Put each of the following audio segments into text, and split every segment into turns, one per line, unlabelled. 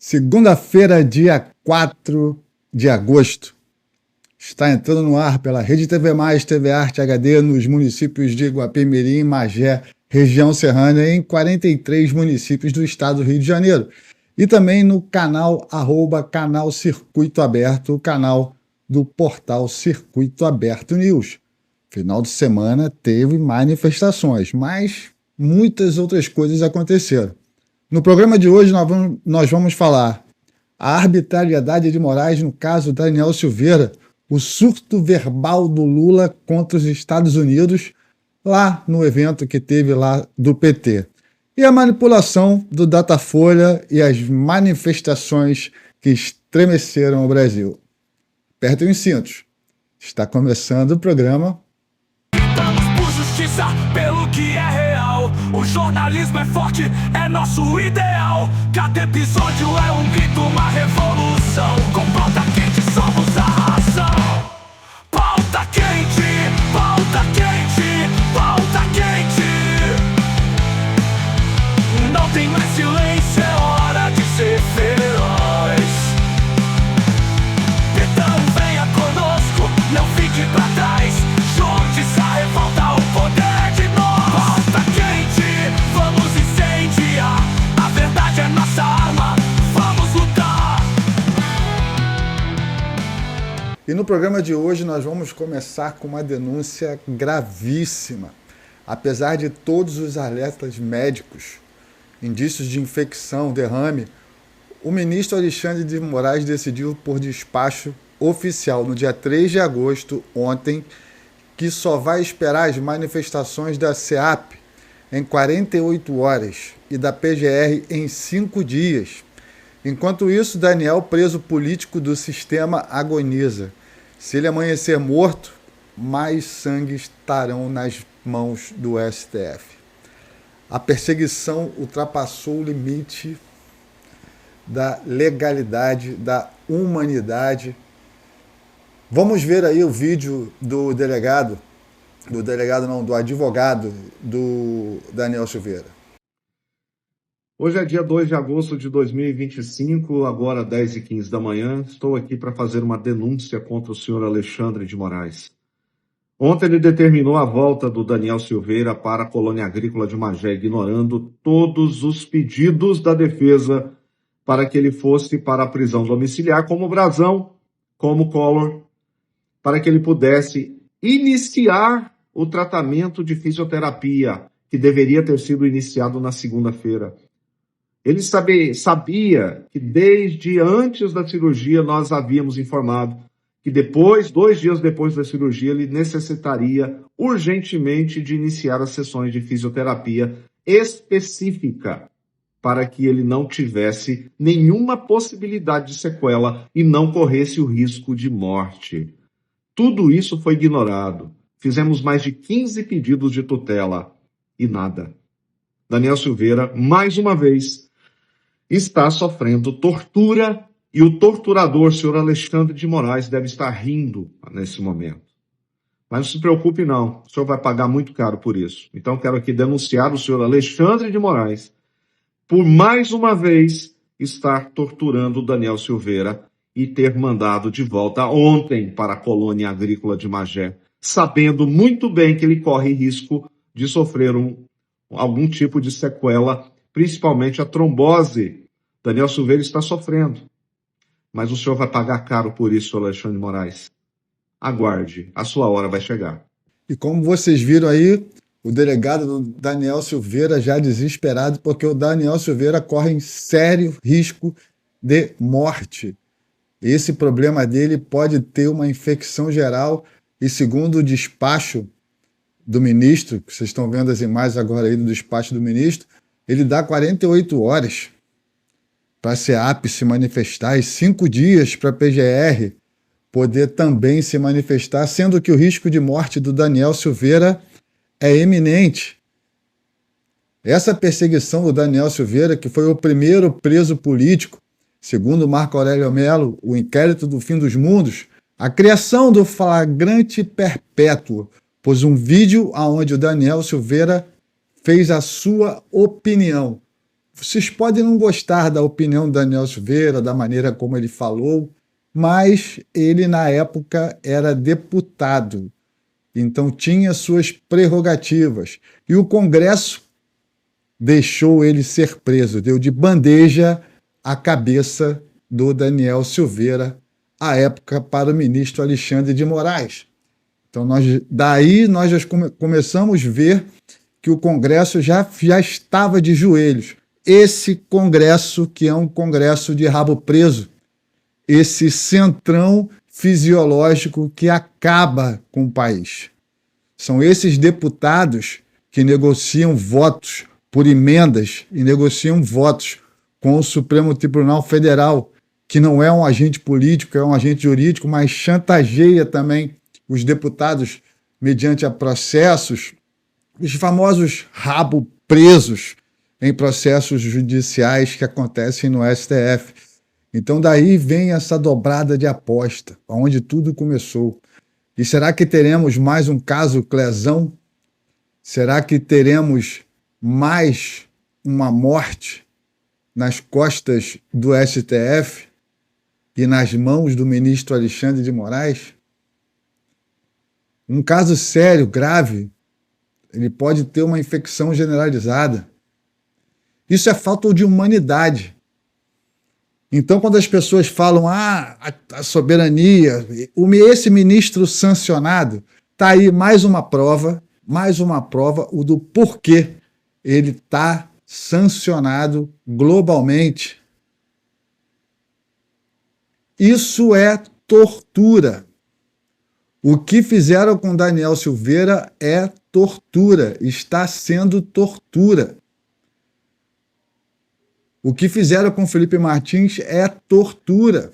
Segunda-feira, dia 4 de agosto. Está entrando no ar pela Rede TV+, TV Arte HD, nos municípios de Iguapemirim, Magé, região serrana, em 43 municípios do estado do Rio de Janeiro. E também no canal, @canal Circuito Aberto, o canal do portal Circuito Aberto News. Final de semana teve manifestações, mas muitas outras coisas aconteceram. No programa de hoje nós vamos falar a arbitrariedade de Moraes no caso Daniel Silveira, o surto verbal do Lula contra os Estados Unidos lá no evento que teve lá do PT. E a manipulação do Datafolha e as manifestações que estremeceram o Brasil. Apertem os cintos. Está começando o programa.
Lutamos por justiça, pelo que é real. O jornalismo é forte, é nosso ideal. Cada episódio é um grito, uma revolução. Com pauta quente somos a razão. Pauta quente, pauta quente, pauta quente. Não tem mais silêncio, é hora de ser feroz. Então venha conosco, não fique pra trás. Junte-se a revolta, o poder de nós. Pauta quente, vamos incendiar. A verdade é nossa arma, vamos lutar.
E no programa de hoje nós vamos começar com uma denúncia gravíssima. Apesar de todos os alertas médicos, indícios de infecção, derrame, o ministro Alexandre de Moraes decidiu por despacho oficial no dia 3 de agosto, ontem, que só vai esperar as manifestações da SEAP em 48 horas e da PGR em 5 dias. Enquanto isso, Daniel, preso político do sistema, agoniza. Se ele amanhecer morto, mais sangue estarão nas mãos do STF. A perseguição ultrapassou o limite da legalidade, da humanidade. Vamos ver aí o vídeo do advogado do Daniel Silveira.
Hoje é dia 2 de agosto de 2025, agora 10h15 da manhã. Estou aqui para fazer uma denúncia contra o senhor Alexandre de Moraes. Ontem ele determinou a volta do Daniel Silveira para a colônia agrícola de Magé, ignorando todos os pedidos da defesa para que ele fosse para a prisão domiciliar, como Brazão, como Collor, para que ele pudesse iniciar o tratamento de fisioterapia, que deveria ter sido iniciado na segunda-feira. Ele sabia que desde antes da cirurgia nós havíamos informado que depois, 2 dias depois da cirurgia, ele necessitaria urgentemente de iniciar as sessões de fisioterapia específica para que ele não tivesse nenhuma possibilidade de sequela e não corresse o risco de morte. Tudo isso foi ignorado. Fizemos mais de 15 pedidos de tutela e nada. Daniel Silveira, mais uma vez, está sofrendo tortura e o torturador, senhor Alexandre de Moraes, deve estar rindo nesse momento. Mas não se preocupe não, o senhor vai pagar muito caro por isso. Então quero aqui denunciar o senhor Alexandre de Moraes por mais uma vez estar torturando o Daniel Silveira e ter mandado de volta ontem para a colônia agrícola de Magé, sabendo muito bem que ele corre risco de sofrer algum tipo de sequela, principalmente a trombose. Daniel Silveira está sofrendo. Mas o senhor vai pagar caro por isso, senhor Alexandre de Moraes. Aguarde, a sua hora vai chegar.
E como vocês viram aí, o delegado Daniel Silveira já desesperado, porque o Daniel Silveira corre em sério risco de morte. Esse problema dele pode ter uma infecção geral e, segundo o despacho do ministro, que vocês estão vendo as imagens agora aí do despacho do ministro, ele dá 48 horas para a SEAP se manifestar e 5 dias para a PGR poder também se manifestar, sendo que o risco de morte do Daniel Silveira é eminente. Essa perseguição do Daniel Silveira, que foi o primeiro preso político, segundo Marco Aurélio Mello, o inquérito do fim dos mundos, a criação do flagrante perpétuo, pôs um vídeo onde o Daniel Silveira fez a sua opinião. Vocês podem não gostar da opinião do Daniel Silveira, da maneira como ele falou, mas ele, na época, era deputado, então tinha suas prerrogativas. E o Congresso deixou ele ser preso, deu de bandeja a cabeça do Daniel Silveira, à época, para o ministro Alexandre de Moraes. Então, daí nós já começamos a ver que o Congresso já estava de joelhos. Esse Congresso, que é um Congresso de rabo preso, esse centrão fisiológico que acaba com o país. São esses deputados que negociam votos por emendas e negociam votos com o Supremo Tribunal Federal, que não é um agente político, é um agente jurídico, mas chantageia também os deputados mediante a processos, os famosos rabo presos em processos judiciais que acontecem no STF. Então daí vem essa dobrada de aposta, onde tudo começou. E será que teremos mais um caso Clezão? Será que teremos mais uma morte nas costas do STF e nas mãos do ministro Alexandre de Moraes? Um caso sério, grave, ele pode ter uma infecção generalizada. Isso é falta de humanidade. Então, quando as pessoas falam a soberania, esse ministro sancionado, está aí mais uma prova, o do porquê ele está sancionado globalmente. Isso é tortura. O que fizeram com Daniel Silveira é tortura, está sendo tortura. O que fizeram com Felipe Martins é tortura.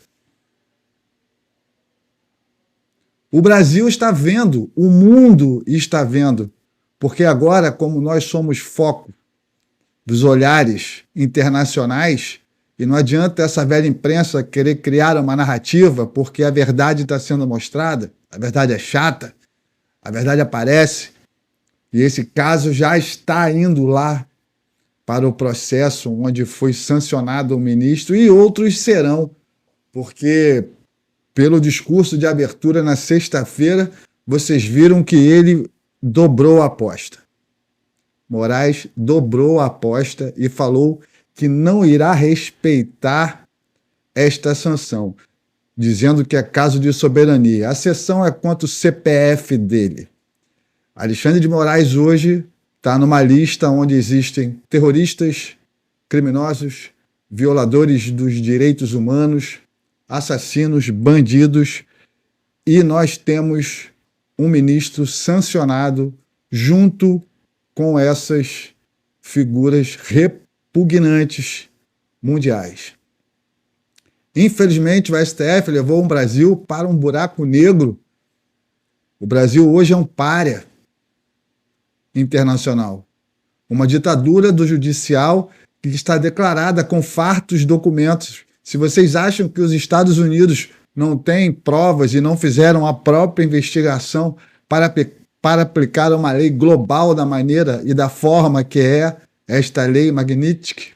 O Brasil está vendo, o mundo está vendo, porque agora, como nós somos foco dos olhares internacionais, e não adianta essa velha imprensa querer criar uma narrativa, porque a verdade está sendo mostrada, a verdade é chata, a verdade aparece, e esse caso já está indo lá para o processo onde foi sancionado o ministro, e outros serão, porque pelo discurso de abertura na sexta-feira, vocês viram que ele dobrou a aposta. Moraes dobrou a aposta e falou que não irá respeitar esta sanção, dizendo que é caso de soberania. A sanção é contra o CPF dele. Alexandre de Moraes hoje está numa lista onde existem terroristas, criminosos, violadores dos direitos humanos, assassinos, bandidos, e nós temos um ministro sancionado junto com essas figuras repugnantes mundiais. Infelizmente, o STF levou o Brasil para um buraco negro. O Brasil hoje é um pária internacional. Uma ditadura do judicial que está declarada com fartos documentos. Se vocês acham que os Estados Unidos não têm provas e não fizeram a própria investigação para aplicar uma lei global da maneira e da forma que é esta lei Magnitsky,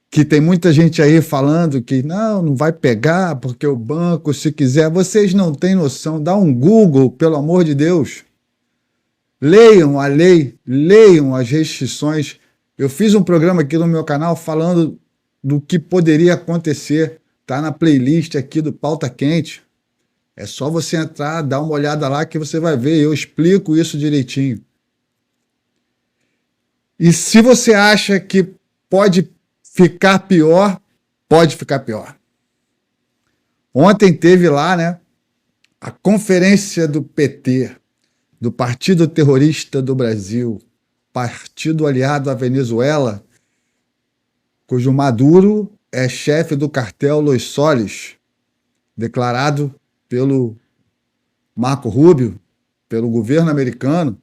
que tem muita gente aí falando que não vai pegar porque o banco, se quiser, vocês não têm noção, dá um Google, pelo amor de Deus. Leiam a lei, leiam as restrições. Eu fiz um programa aqui no meu canal falando do que poderia acontecer, está na playlist aqui do Pauta Quente. É só você entrar, dar uma olhada lá que você vai ver, eu explico isso direitinho. E se você acha que pode ficar pior, pode ficar pior. Ontem teve lá, né, a conferência do PT, do Partido Terrorista do Brasil, partido aliado à Venezuela, cujo Maduro é chefe do cartel Los Soles, declarado pelo Marco Rubio, pelo governo americano,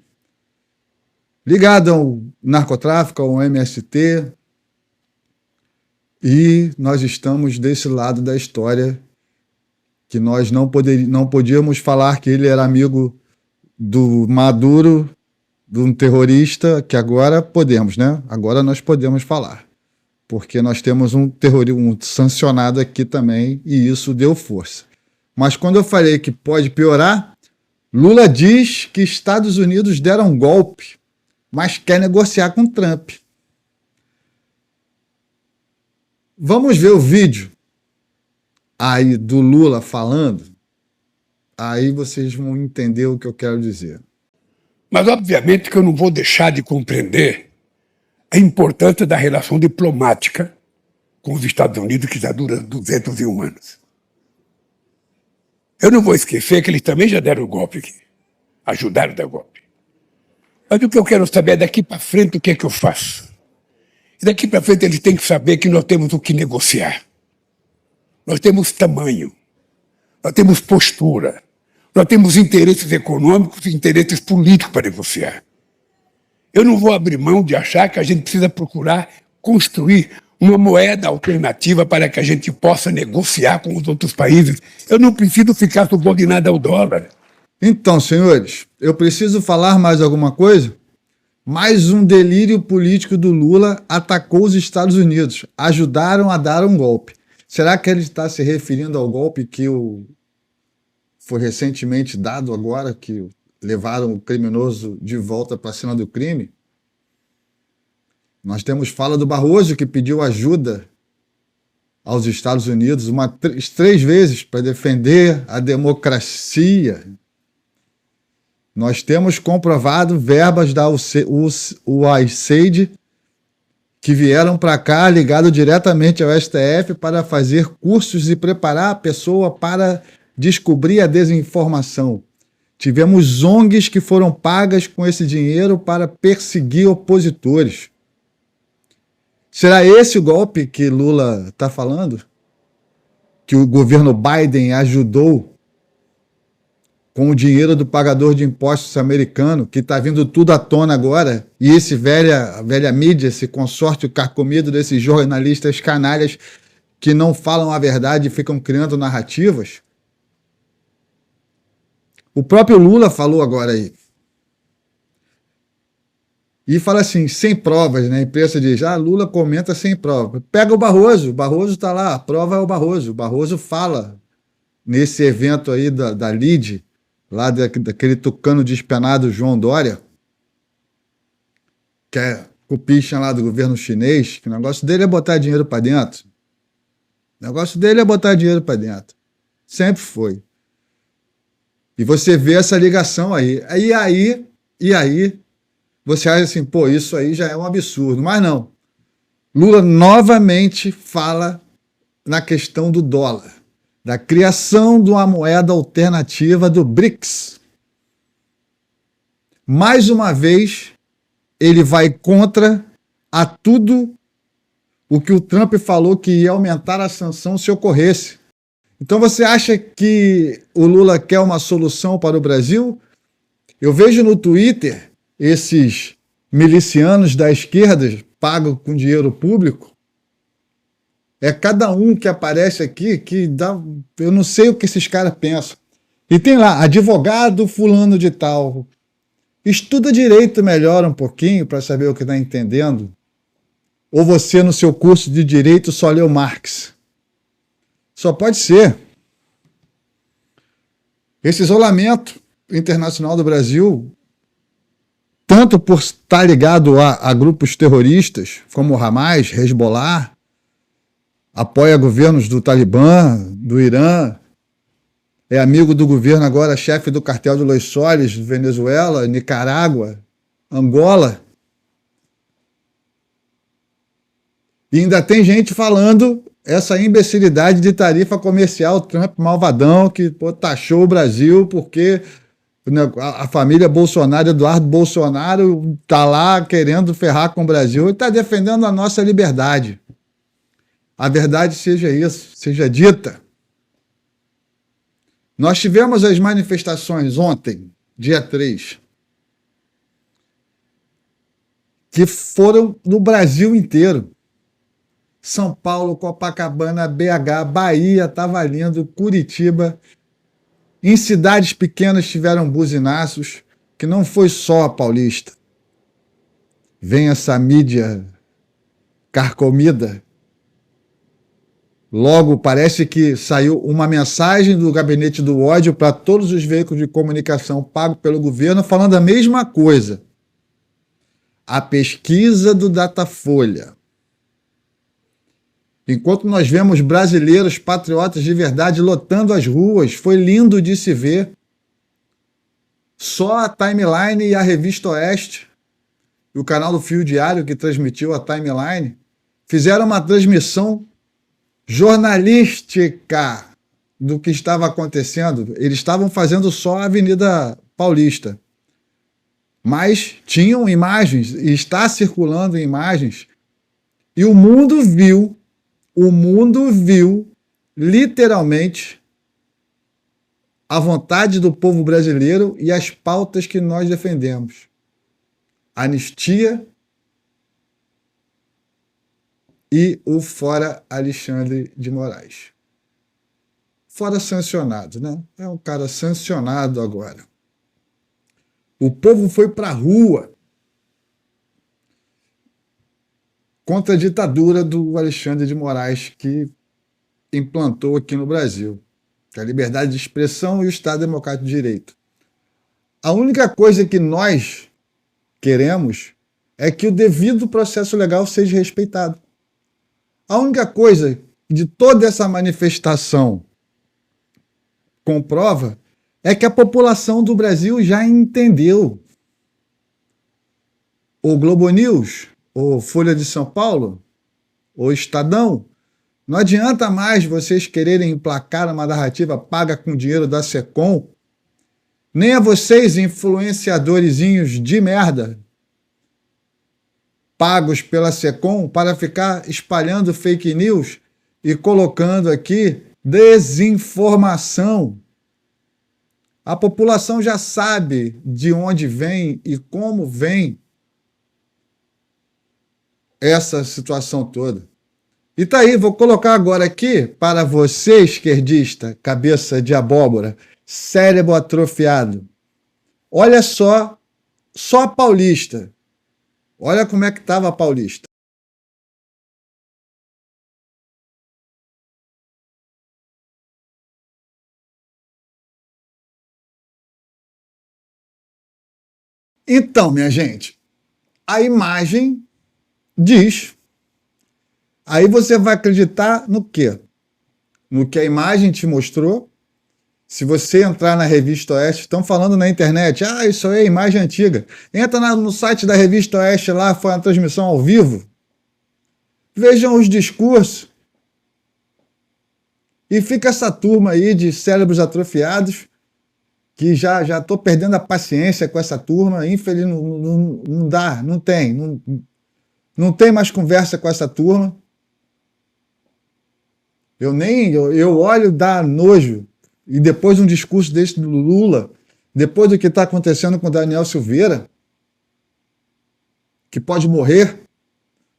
ligado ao narcotráfico, ao MST, e nós estamos desse lado da história, que nós não podíamos falar que ele era amigo do Maduro, de um terrorista que agora podemos, né? Agora nós podemos falar. Porque nós temos um sancionado aqui também e isso deu força. Mas quando eu falei que pode piorar, Lula diz que Estados Unidos deram um golpe, mas quer negociar com Trump. Vamos ver o vídeo aí do Lula falando, aí vocês vão entender o que eu quero dizer.
Mas, obviamente, que eu não vou deixar de compreender a importância da relação diplomática com os Estados Unidos, que já dura 201 anos. Eu não vou esquecer que eles também já deram o golpe aqui, ajudaram a dar o golpe. Mas o que eu quero saber é daqui para frente o que é que eu faço. E daqui para frente eles têm que saber que nós temos o que negociar. Nós temos tamanho, nós temos postura, nós temos interesses econômicos e interesses políticos para negociar. Eu não vou abrir mão de achar que a gente precisa procurar construir uma moeda alternativa para que a gente possa negociar com os outros países. Eu não preciso ficar subordinado ao dólar.
Então, senhores, eu preciso falar mais alguma coisa? Mais um delírio político do Lula atacou os Estados Unidos. Ajudaram a dar um golpe. Será que ele está se referindo ao golpe que foi recentemente dado agora, que levaram o criminoso de volta para a cena do crime? Nós temos fala do Barroso, que pediu ajuda aos Estados Unidos 3 vezes para defender a democracia. Nós temos comprovado verbas da USAID que vieram para cá, ligado diretamente ao STF, para fazer cursos e preparar a pessoa para descobrir a desinformação. Tivemos ONGs que foram pagas com esse dinheiro para perseguir opositores. Será esse o golpe que Lula está falando? Que o governo Biden ajudou com o dinheiro do pagador de impostos americano, que está vindo tudo à tona agora, e esse velha mídia, esse consórcio carcomido desses jornalistas canalhas que não falam a verdade e ficam criando narrativas? O próprio Lula falou agora aí. E fala assim, sem provas, né? A imprensa diz, Lula comenta sem prova. Pega o Barroso está lá, a prova é o Barroso fala nesse evento aí da LIDE, lá daquele tucano despenado João Dória, que é cupicha lá do governo chinês, que o negócio dele é botar dinheiro para dentro. O negócio dele é botar dinheiro para dentro. Sempre foi. E você vê essa ligação aí. E aí, você acha assim, pô, isso aí já é um absurdo. Mas não. Lula novamente fala na questão do dólar, da criação de uma moeda alternativa do BRICS. Mais uma vez, ele vai contra a tudo o que o Trump falou que ia aumentar a sanção se ocorresse. Então você acha que o Lula quer uma solução para o Brasil? Eu vejo no Twitter esses milicianos da esquerda pagam com dinheiro público. É cada um que aparece aqui que dá... Eu não sei o que esses caras pensam. E tem lá, advogado fulano de tal. Estuda direito melhor um pouquinho para saber o que está entendendo. Ou você, no seu curso de direito, só leu Marx. Só pode ser. Esse isolamento internacional do Brasil, tanto por estar ligado a grupos terroristas, como o Hamas, Hezbollah, apoia governos do Talibã, do Irã, é amigo do governo agora, chefe do cartel de Los Soles, Venezuela, Nicarágua, Angola. E ainda tem gente falando essa imbecilidade de tarifa comercial, Trump malvadão, que taxou o Brasil porque a família Bolsonaro, Eduardo Bolsonaro, está lá querendo ferrar com o Brasil e está defendendo a nossa liberdade. A verdade seja isso, seja dita. Nós tivemos as manifestações ontem, dia 3, que foram no Brasil inteiro. São Paulo, Copacabana, BH, Bahia, estava lindo, Curitiba. Em cidades pequenas tiveram buzinaços, que não foi só a Paulista. vem essa mídia carcomida. Logo, parece que saiu uma mensagem do gabinete do ódio para todos os veículos de comunicação pagos pelo governo falando a mesma coisa. A pesquisa do Datafolha. Enquanto nós vemos brasileiros patriotas de verdade lotando as ruas, foi lindo de se ver. Só a Timeline e a Revista Oeste, e o canal do Fio Diário, que transmitiu a Timeline, fizeram uma transmissão jornalística do que estava acontecendo. Eles estavam fazendo só a Avenida Paulista, mas tinham imagens, e está circulando imagens, e o mundo viu literalmente a vontade do povo brasileiro e as pautas que nós defendemos. Anistia e o fora Alexandre de Moraes. Fora sancionado, né? É um cara sancionado agora. O povo foi para a rua contra a ditadura do Alexandre de Moraes, que implantou aqui no Brasil, a liberdade de expressão e o Estado Democrático de Direito. A única coisa que nós queremos é que o devido processo legal seja respeitado. A única coisa de toda essa manifestação comprova é que a população do Brasil já entendeu. O Globo News, o Folha de São Paulo, o Estadão, não adianta mais vocês quererem emplacar uma narrativa paga com dinheiro da Secom, nem a vocês, influenciadorzinhos de merda, pagos pela Secom para ficar espalhando fake news e colocando aqui desinformação. A população já sabe de onde vem e como vem essa situação toda. E tá aí, vou colocar agora aqui para você, esquerdista, cabeça de abóbora, cérebro atrofiado. Olha só a Paulista. Olha como é que estava a Paulista. Então, minha gente, a imagem diz. Aí você vai acreditar no quê? No que a imagem te mostrou. Se você entrar na Revista Oeste, estão falando na internet, isso aí é imagem antiga. Entra no site da Revista Oeste lá, foi uma transmissão ao vivo. Vejam os discursos. E fica essa turma aí de cérebros atrofiados, que já estou perdendo a paciência com essa turma. Infeliz, não dá, não tem mais conversa com essa turma. Eu olho, dá nojo. E depois de um discurso desse do Lula, depois do que está acontecendo com o Daniel Silveira, que pode morrer,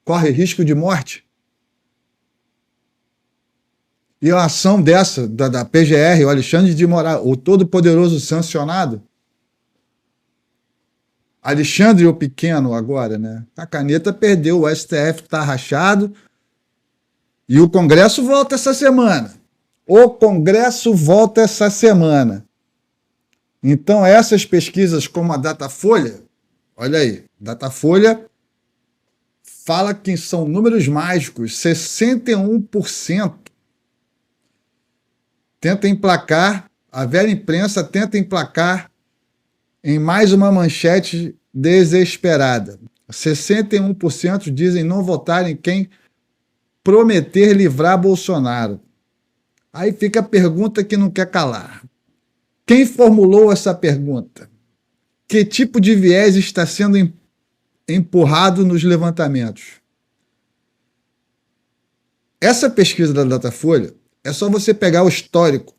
corre risco de morte, e a ação dessa, da PGR, o Alexandre de Moraes, o todo-poderoso sancionado, Alexandre o Pequeno agora, né? A caneta perdeu, o STF está rachado, e o Congresso volta essa semana. Então, essas pesquisas como a Datafolha, olha aí, Datafolha fala que são números mágicos, 61% tenta emplacar, a velha imprensa tenta emplacar em mais uma manchete desesperada. 61% dizem não votar em quem prometer livrar Bolsonaro. Aí fica a pergunta que não quer calar. Quem formulou essa pergunta? Que tipo de viés está sendo empurrado nos levantamentos? Essa pesquisa da Datafolha, é só você pegar o histórico.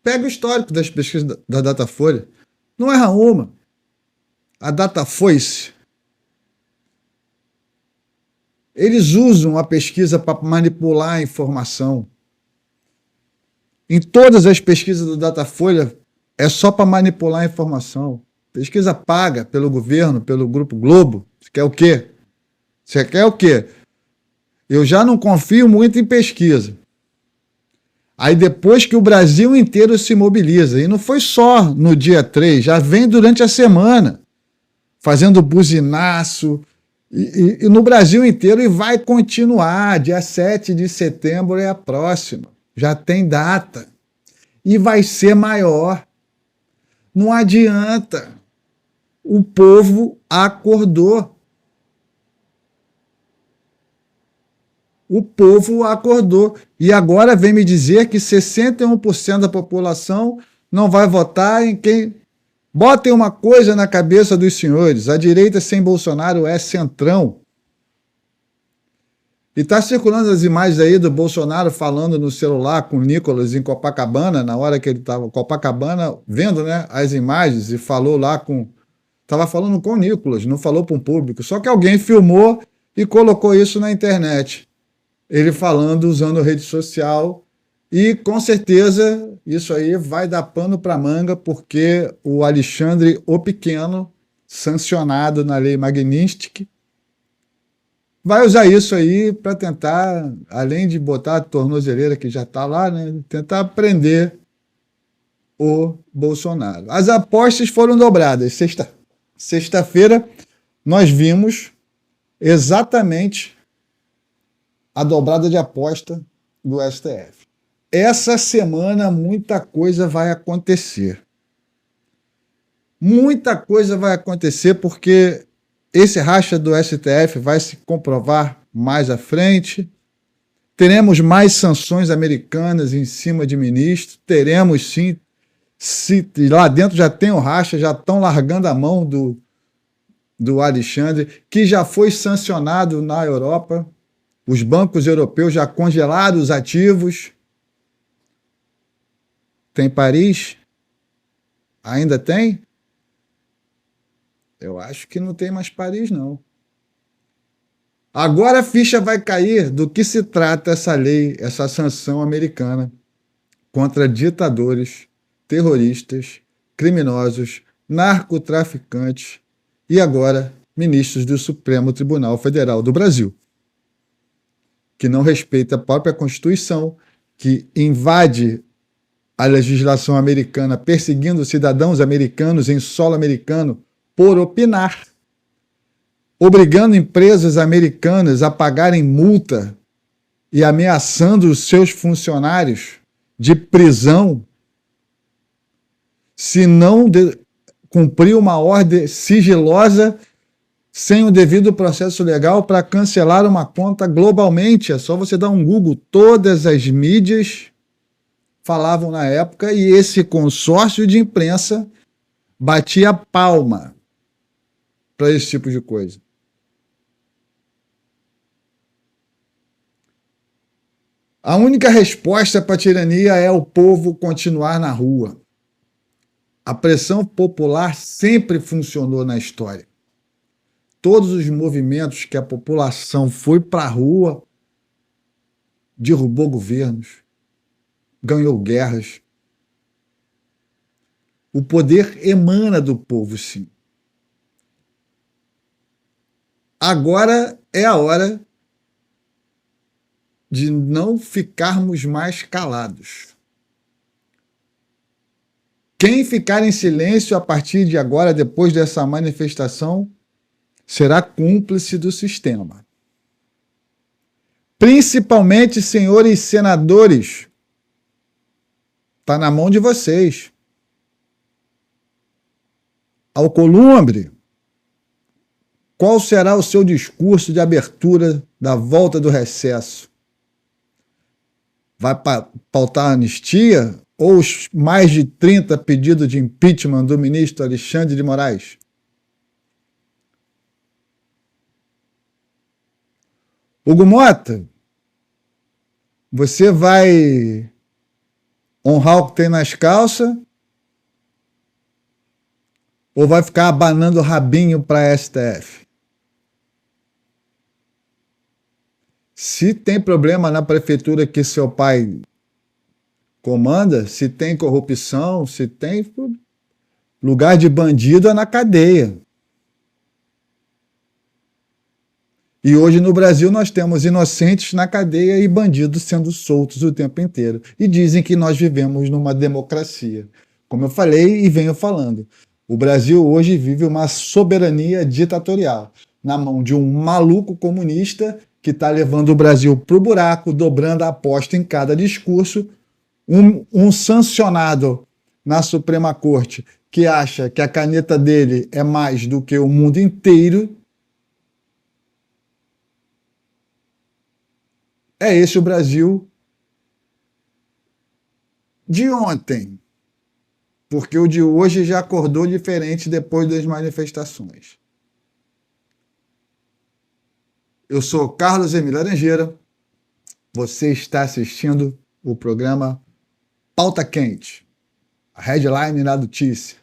Pega o histórico das pesquisas da Datafolha. Não erra uma. A Datafoice. Eles usam a pesquisa para manipular a informação. Em todas as pesquisas do Datafolha, é só para manipular a informação. Pesquisa paga pelo governo, pelo Grupo Globo. Você quer o quê? Você quer o quê? Eu já não confio muito em pesquisa. Aí depois que o Brasil inteiro se mobiliza, e não foi só no dia 3, já vem durante a semana, fazendo buzinaço, e no Brasil inteiro, e vai continuar. Dia 7 de setembro é a próxima, já tem data, e vai ser maior. Não adianta, o povo acordou. O povo acordou. E agora vem me dizer que 61% da população não vai votar em quem... Botem uma coisa na cabeça dos senhores: a direita sem Bolsonaro é centrão. E está circulando as imagens aí do Bolsonaro falando no celular com o Nicolas em Copacabana, na hora que ele estava em Copacabana, vendo, né, as imagens, e falou lá com... Estava falando com o Nicolas, não falou para um público. Só que alguém filmou e colocou isso na internet. Ele falando, usando rede social, e com certeza isso aí vai dar pano para manga, porque o Alexandre o Pequeno, sancionado na lei Magnitsky, vai usar isso aí para tentar, além de botar a tornozeleira que já está lá, né, tentar prender o Bolsonaro. As apostas foram dobradas. Sexta-feira nós vimos exatamente a dobrada de aposta do STF. Essa semana muita coisa vai acontecer. Muita coisa vai acontecer, porque esse racha do STF vai se comprovar mais à frente. Teremos mais sanções americanas em cima de ministros. Teremos sim. Se lá dentro já tem o racha, já estão largando a mão do Alexandre, que já foi sancionado na Europa. Os bancos europeus já congelaram os ativos. Tem Paris? Ainda tem? Eu acho que não tem mais Paris, não. Agora a ficha vai cair do que se trata essa lei, essa sanção americana contra ditadores, terroristas, criminosos, narcotraficantes e agora ministros do Supremo Tribunal Federal do Brasil, que não respeita a própria Constituição, que invade a legislação americana, perseguindo cidadãos americanos em solo americano por opinar, obrigando empresas americanas a pagarem multa e ameaçando os seus funcionários de prisão se não cumprir uma ordem sigilosa sem o devido processo legal para cancelar uma conta globalmente. É só você dar um Google. Todas as mídias falavam na época, e esse consórcio de imprensa batia palma para esse tipo de coisa. A única resposta para a tirania é o povo continuar na rua. A pressão popular sempre funcionou na história. Todos os movimentos que a população foi para a rua, derrubou governos, ganhou guerras. O poder emana do povo, sim. Agora é a hora de não ficarmos mais calados. Quem ficar em silêncio a partir de agora, depois dessa manifestação, será cúmplice do sistema. Principalmente, senhores senadores, está na mão de vocês. Alcolumbre, qual será o seu discurso de abertura da volta do recesso? Vai pautar a anistia ou os mais de 30 pedidos de impeachment do ministro Alexandre de Moraes? Hugo Mota, você vai honrar o que tem nas calças ou vai ficar abanando o rabinho para a STF? Se tem problema na prefeitura que seu pai comanda, se tem corrupção, se tem... Lugar de bandido é na cadeia. E hoje no Brasil nós temos inocentes na cadeia e bandidos sendo soltos o tempo inteiro. E dizem que nós vivemos numa democracia. Como eu falei e venho falando, o Brasil hoje vive uma soberania ditatorial, na mão de um maluco comunista que está levando o Brasil para o buraco, dobrando a aposta em cada discurso, um sancionado na Suprema Corte que acha que a caneta dele é mais do que o mundo inteiro. É esse o Brasil de ontem, porque o de hoje já acordou diferente depois das manifestações. Eu sou Carlos Emílio Laranjeira, você está assistindo o programa Pauta Quente, a headline da notícia,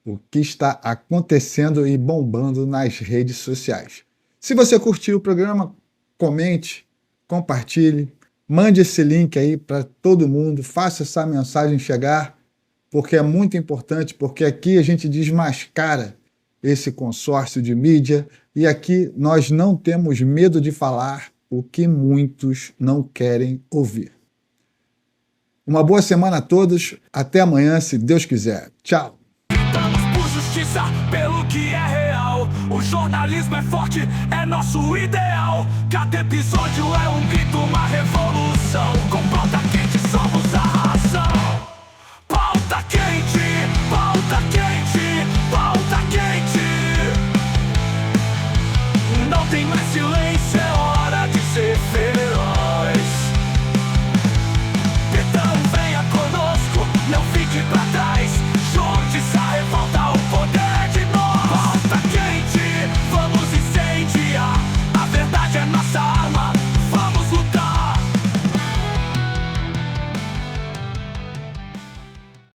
o que está acontecendo e bombando nas redes sociais. Se você curtiu o programa, comente, compartilhe, mande esse link aí para todo mundo, faça essa mensagem chegar, porque é muito importante, porque aqui a gente desmascara esse consórcio de mídia e aqui nós não temos medo de falar o que muitos não querem ouvir. Uma boa semana a todos, até amanhã, se Deus quiser. Tchau!
Lutamos por justiça, pelo que é real. O jornalismo é forte, é nosso ideal. Cada episódio é um grito, uma revolução.